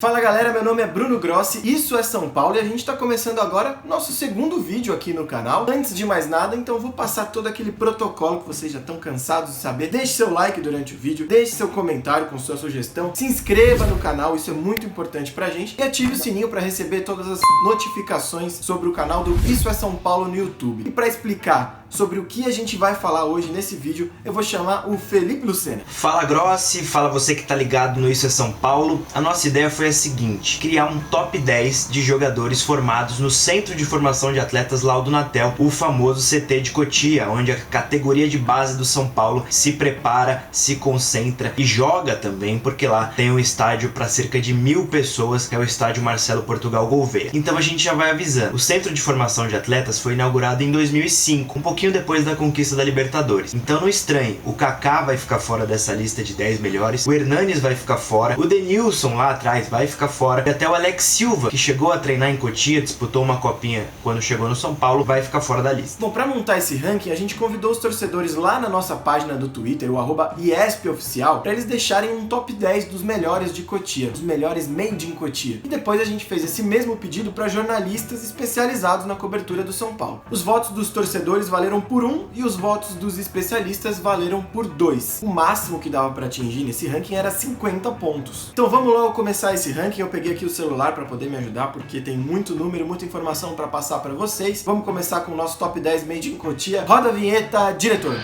Fala galera, meu nome é Bruno Grossi, isso é São Paulo e a gente está começando agora nosso segundo vídeo aqui no canal. Antes de mais nada, então eu vou passar todo aquele protocolo que vocês já estão cansados de saber. Deixe seu like durante o vídeo, deixe seu comentário com sua sugestão, se inscreva no canal, isso é muito importante pra gente, e ative o sininho para receber todas as notificações sobre o canal do Isso é São Paulo no YouTube. E para explicar sobre o que a gente vai falar hoje nesse vídeo, eu vou chamar o Felipe Lucena. Fala Grossi, fala você que tá ligado no Isso é São Paulo. A nossa ideia foi a seguinte: criar um top 10 de jogadores formados no Centro de Formação de Atletas Laudo Natel, o famoso CT de Cotia, onde a categoria de base do São Paulo se prepara, se concentra e joga também, porque lá tem um estádio para cerca de 1000 pessoas, que é o estádio Marcelo Portugal Gouveia. Então a gente já vai avisando. O Centro de Formação de Atletas foi inaugurado em 2005, um pouquinho depois da conquista da Libertadores. Então não estranhe, o Kaká vai ficar fora dessa lista de 10 melhores, o Hernanes vai ficar fora, o Denilson lá atrás vai ficar fora, e até o Alex Silva, que chegou a treinar em Cotia, disputou uma copinha quando chegou no São Paulo, vai ficar fora da lista. Bom, para montar esse ranking, a gente convidou os torcedores lá na nossa página do Twitter, o @IESPOficial, para eles deixarem um top 10 dos melhores de Cotia, dos melhores made in Cotia. E depois a gente fez esse mesmo pedido para jornalistas especializados na cobertura do São Paulo. Os votos dos torcedores valeram por 1 e os votos dos especialistas valeram por 2. O máximo que dava para atingir nesse ranking era 50 pontos. Então vamos logo começar esse ranking. Eu peguei aqui o celular para poder me ajudar, porque tem muito número, muita informação para passar para vocês. Vamos começar com o nosso top 10 made in Cotia. Roda a vinheta, diretor!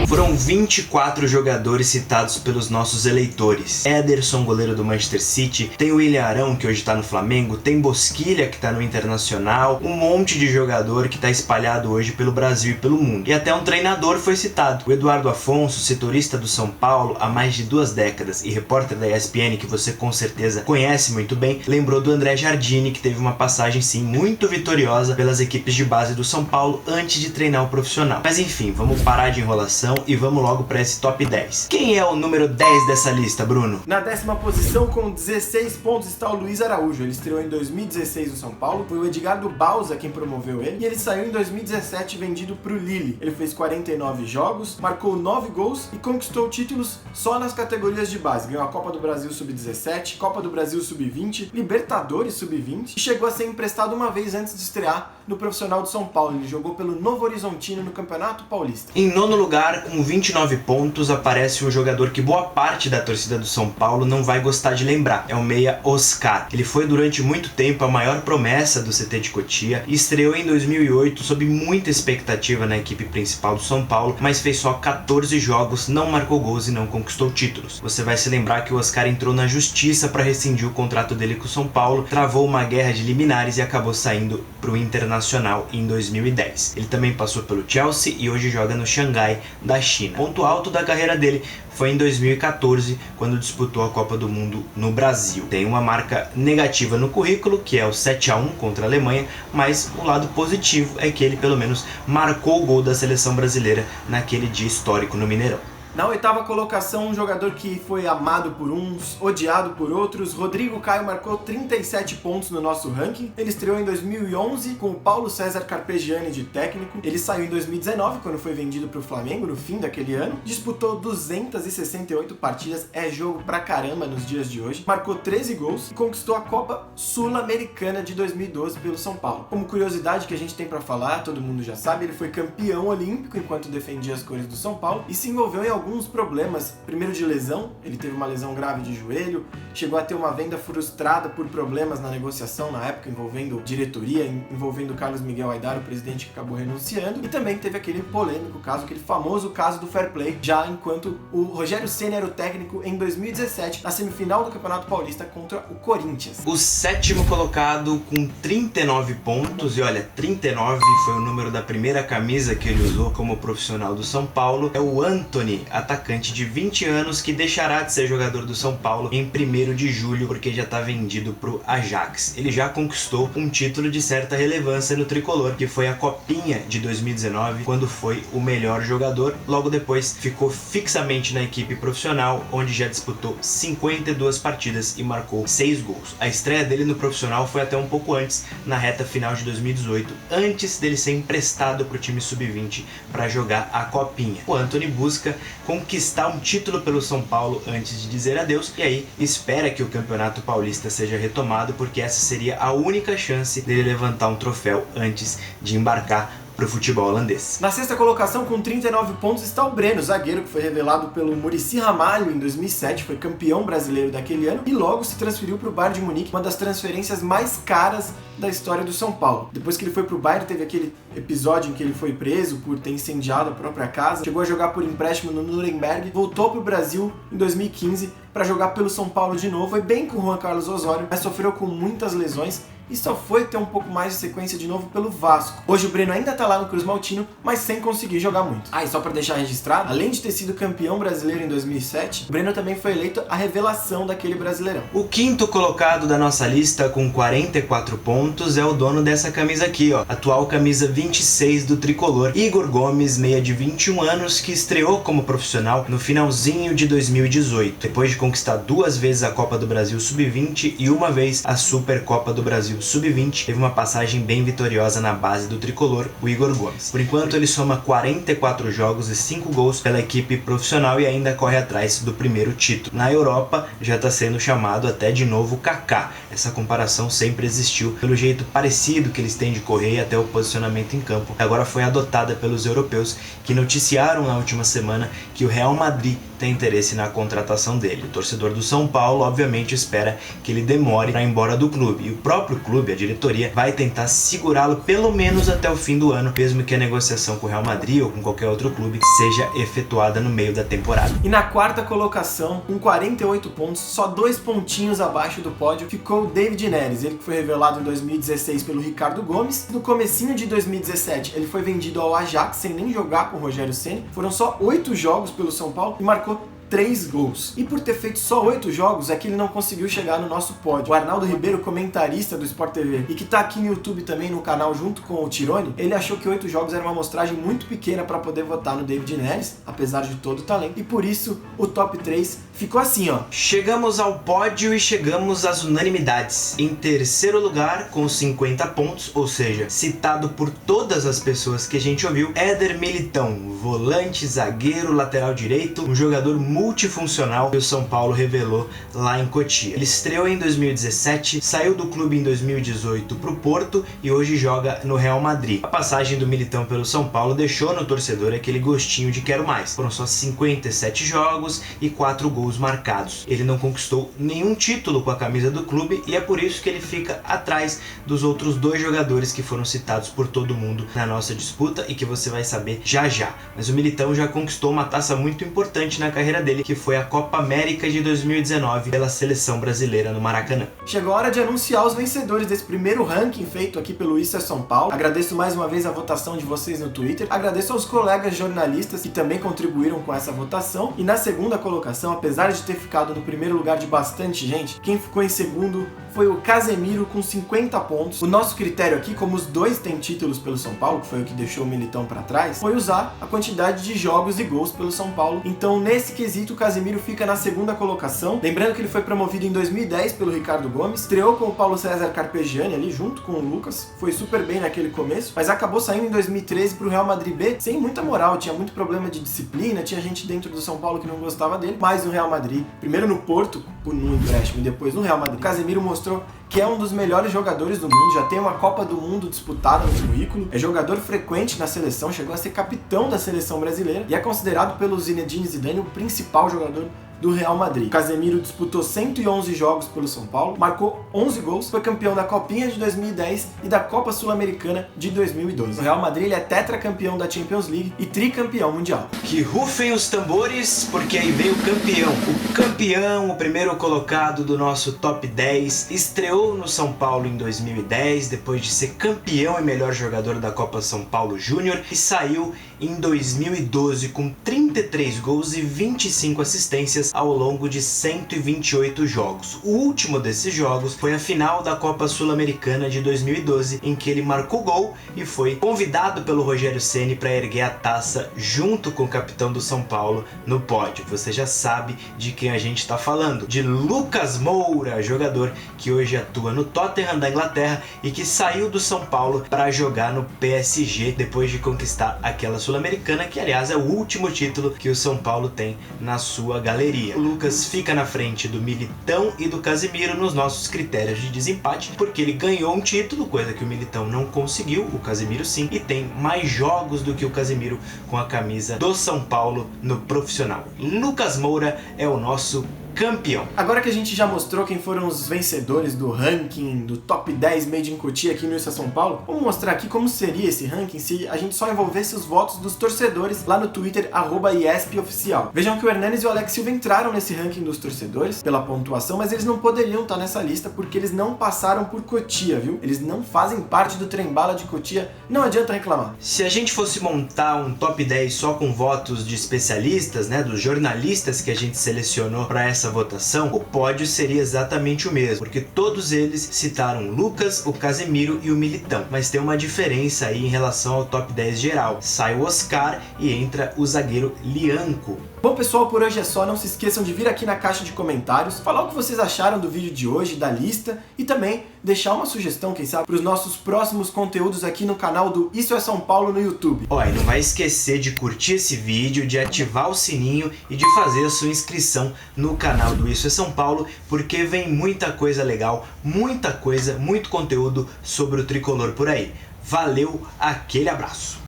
Foram 24 jogadores citados pelos nossos eleitores. Ederson, goleiro do Manchester City, tem o William Arão, que hoje tá no Flamengo, tem Bosquilha, que tá no Internacional, um monte de jogador que tá espalhado hoje pelo Brasil e pelo mundo. E até um treinador foi citado. O Eduardo Afonso, setorista do São Paulo há mais de 2 décadas e repórter da ESPN, que você com certeza conhece muito bem, lembrou do André Jardine, que teve uma passagem sim muito vitoriosa pelas equipes de base do São Paulo antes de treinar o profissional. Mas enfim, vamos parar de enrolação e vamos logo para esse top 10. Quem é o número 10 dessa lista, Bruno? Na 10ª posição, com 16 pontos, está o Luiz Araújo. Ele estreou em 2016 no São Paulo, foi o Edgardo Bauza quem promoveu ele, e ele saiu em 2017 vendido para o Lille. Ele fez 49 jogos, marcou 9 gols e conquistou títulos só nas categorias de base. Ganhou a Copa do Brasil Sub-17, Copa do Brasil Sub-20, Libertadores Sub-20 e chegou a ser emprestado uma vez antes de estrear no profissional do São Paulo. Ele jogou pelo Novo Horizontino no Campeonato Paulista. Em nono lugar, com 29 pontos, aparece um jogador que boa parte da torcida do São Paulo não vai gostar de lembrar. É o meia Oscar. Ele foi durante muito tempo a maior promessa do CT de Cotia e estreou em 2008 sob muita expectativa na equipe principal do São Paulo, mas fez só 14 jogos, não marcou gols e não conquistou títulos. Você vai se lembrar que o Oscar entrou na justiça para rescindir o contrato dele com o São Paulo, travou uma guerra de liminares e acabou saindo para o Internacional em 2010. Ele também passou pelo Chelsea e hoje joga no Xangai da China. O ponto alto da carreira dele foi em 2014, quando disputou a Copa do Mundo no Brasil. Tem uma marca negativa no currículo, que é o 7-1 contra a Alemanha, mas o lado positivo é que ele pelo menos marcou o gol da seleção brasileira naquele dia histórico no Mineirão. Na 8ª colocação, um jogador que foi amado por uns, odiado por outros, Rodrigo Caio marcou 37 pontos no nosso ranking. Ele estreou em 2011 com o Paulo César Carpegiani de técnico. Ele saiu em 2019, quando foi vendido para o Flamengo, no fim daquele ano. Disputou 268 partidas, é jogo pra caramba nos dias de hoje. Marcou 13 gols e conquistou a Copa Sul-Americana de 2012 pelo São Paulo. Como curiosidade que a gente tem para falar, todo mundo já sabe, ele foi campeão olímpico enquanto defendia as cores do São Paulo e se envolveu em alguns problemas, primeiro de lesão, ele teve uma lesão grave de joelho, chegou a ter uma venda frustrada por problemas na negociação na época envolvendo diretoria, envolvendo Carlos Miguel Aidar, o presidente que acabou renunciando, e também teve aquele polêmico caso, aquele famoso caso do fair play, já enquanto o Rogério Ceni era o técnico em 2017, na semifinal do Campeonato Paulista contra o Corinthians. O 7º colocado com 39 pontos, e olha, 39 foi o número da primeira camisa que ele usou como profissional do São Paulo, é o Antony atacante de 20 anos que deixará de ser jogador do São Paulo em 1º de julho, porque já está vendido pro Ajax. Ele já conquistou um título de certa relevância no tricolor, que foi a Copinha de 2019, quando foi o melhor jogador. Logo depois ficou fixamente na equipe profissional, onde já disputou 52 partidas e marcou 6 gols. A estreia dele no profissional foi até um pouco antes, na reta final de 2018, antes dele ser emprestado para o time sub-20 para jogar a Copinha. O Antony busca conquistar um título pelo São Paulo antes de dizer adeus, e aí espera que o Campeonato Paulista seja retomado, porque essa seria a única chance dele levantar um troféu antes de embarcar para o futebol holandês. Na sexta colocação, com 39 pontos, está o Breno, zagueiro que foi revelado pelo Muricy Ramalho em 2007, foi campeão brasileiro daquele ano e logo se transferiu para o Bayern de Munique, uma das transferências mais caras da história do São Paulo. Depois que ele foi para o Bayern, teve aquele episódio em que ele foi preso por ter incendiado a própria casa, chegou a jogar por empréstimo no Nuremberg, voltou para o Brasil em 2015 para jogar pelo São Paulo de novo, foi bem com o Juan Carlos Osório, mas sofreu com muitas lesões e só foi ter um pouco mais de sequência de novo pelo Vasco. Hoje o Breno ainda tá lá no Cruz Maltino, mas sem conseguir jogar muito. E só pra deixar registrado, além de ter sido campeão brasileiro em 2007, o Breno também foi eleito a revelação daquele Brasileirão. O quinto colocado da nossa lista com 44 pontos é o dono dessa camisa aqui, ó, atual camisa 26 do tricolor, Igor Gomes, meia de 21 anos, que estreou como profissional no finalzinho de 2018, depois de conquistar 2 vezes a Copa do Brasil Sub-20 e 1 vez a Supercopa do Brasil Sub-20, teve uma passagem bem vitoriosa na base do tricolor, o Igor Gomes. Por enquanto ele soma 44 jogos e 5 gols pela equipe profissional e ainda corre atrás do primeiro título. Na Europa já está sendo chamado até de novo Kaká. Essa comparação sempre existiu pelo jeito parecido que eles têm de correr e até o posicionamento em campo. Agora foi adotada pelos europeus, que noticiaram na última semana que o Real Madrid tem interesse na contratação dele. O torcedor do São Paulo obviamente espera que ele demore para ir embora do clube, e o próprio clube, a diretoria, vai tentar segurá-lo pelo menos até o fim do ano, mesmo que a negociação com o Real Madrid ou com qualquer outro clube seja efetuada no meio da temporada. E na quarta colocação, com 48 pontos, só 2 pontinhos abaixo do pódio, ficou o David Neres, ele que foi revelado em 2016 pelo Ricardo Gomes. No comecinho de 2017 ele foi vendido ao Ajax sem nem jogar com o Rogério Ceni, foram só 8 jogos pelo São Paulo e marcou 3 gols. E por ter feito só 8 jogos é que ele não conseguiu chegar no nosso pódio. O Arnaldo Ribeiro, comentarista do Sport TV e que tá aqui no YouTube também no canal junto com o Tirone, ele achou que 8 jogos era uma amostragem muito pequena para poder votar no David Neres, apesar de todo o talento, e por isso o top 3 ficou assim, ó. Chegamos ao pódio e chegamos às unanimidades. Em terceiro lugar, com 50 pontos, ou seja, citado por todas as pessoas que a gente ouviu, Éder Militão, volante, zagueiro, lateral direito, um jogador multifuncional que o São Paulo revelou lá em Cotia. Ele estreou em 2017, saiu do clube em 2018 para o Porto e hoje joga no Real Madrid. A passagem do Militão pelo São Paulo deixou no torcedor aquele gostinho de quero mais. Foram só 57 jogos e 4 gols marcados. Ele não conquistou nenhum título com a camisa do clube e é por isso que ele fica atrás dos outros 2 jogadores que foram citados por todo mundo na nossa disputa e que você vai saber já já. Mas o Militão já conquistou uma taça muito importante na carreira dele, que foi a Copa América de 2019 pela seleção brasileira no Maracanã. Chegou a hora de anunciar os vencedores desse primeiro ranking feito aqui pelo Isso é São Paulo. Agradeço mais uma vez a votação de vocês no Twitter, agradeço aos colegas jornalistas que também contribuíram com essa votação, e na segunda colocação, apesar de ter ficado no primeiro lugar de bastante gente, quem ficou em segundo foi o Casemiro com 50 pontos. O nosso critério aqui, como os 2 têm títulos pelo São Paulo, que foi o que deixou o Militão para trás, foi usar a quantidade de jogos e gols pelo São Paulo. Então, nesse quesito, o Casemiro fica na segunda colocação. Lembrando que ele foi promovido em 2010 pelo Ricardo Gomes, estreou com o Paulo César Carpegiani ali, junto com o Lucas, foi super bem naquele começo, mas acabou saindo em 2013 pro Real Madrid B, sem muita moral, tinha muito problema de disciplina, tinha gente dentro do São Paulo que não gostava dele, mas no Real Madrid, primeiro no Porto, no empréstimo, e depois no Real Madrid, o Casemiro mostrou que é um dos melhores jogadores do mundo, já tem uma Copa do Mundo disputada no currículo, é jogador frequente na seleção, chegou a ser capitão da seleção brasileira e é considerado pelo Zinedine Zidane o principal jogador do Real Madrid. Casemiro disputou 111 jogos pelo São Paulo, marcou 11 gols, foi campeão da Copinha de 2010 e da Copa Sul-Americana de 2012. O Real Madrid ele é tetracampeão da Champions League e tricampeão mundial. Que rufem os tambores, porque aí vem o campeão. O campeão, o primeiro colocado do nosso top 10, estreou no São Paulo em 2010, depois de ser campeão e melhor jogador da Copa São Paulo Júnior, e saiu em 2012 com 30 33 gols e 25 assistências ao longo de 128 jogos. O último desses jogos foi a final da Copa Sul-Americana de 2012, em que ele marcou gol e foi convidado pelo Rogério Ceni para erguer a taça junto com o capitão do São Paulo no pódio. Você já sabe de quem a gente está falando, de Lucas Moura, jogador que hoje atua no Tottenham da Inglaterra e que saiu do São Paulo para jogar no PSG depois de conquistar aquela Sul-Americana, que aliás é o último título que o São Paulo tem na sua galeria. O Lucas fica na frente do Militão e do Casemiro nos nossos critérios de desempate, porque ele ganhou um título, coisa que o Militão não conseguiu, o Casemiro sim, e tem mais jogos do que o Casemiro com a camisa do São Paulo no profissional. Lucas Moura é o nosso campeão. Agora que a gente já mostrou quem foram os vencedores do ranking do Top 10 Made in Cotia aqui no Isso é São Paulo, vamos mostrar aqui como seria esse ranking se a gente só envolvesse os votos dos torcedores lá no Twitter, @IESPOficial. Vejam que o Hernanes e o Alex Silva entraram nesse ranking dos torcedores pela pontuação, mas eles não poderiam estar nessa lista porque eles não passaram por Cotia, viu? Eles não fazem parte do trem-bala de Cotia, não adianta reclamar. Se a gente fosse montar um top 10 só com votos de especialistas, né, dos jornalistas que a gente selecionou para essa votação, o pódio seria exatamente o mesmo, porque todos eles citaram o Lucas, o Casemiro e o Militão, mas tem uma diferença aí em relação ao top 10 geral. Sai o Oscar e entra o zagueiro Lianco. Bom pessoal, por hoje é só, não se esqueçam de vir aqui na caixa de comentários, falar o que vocês acharam do vídeo de hoje, da lista, e também deixar uma sugestão, quem sabe, para os nossos próximos conteúdos aqui no canal do Isso é São Paulo no YouTube. Ó, e não vai esquecer de curtir esse vídeo, de ativar o sininho e de fazer a sua inscrição no canal do Isso é São Paulo, porque vem muita coisa legal, muita coisa, muito conteúdo sobre o tricolor por aí. Valeu, aquele abraço!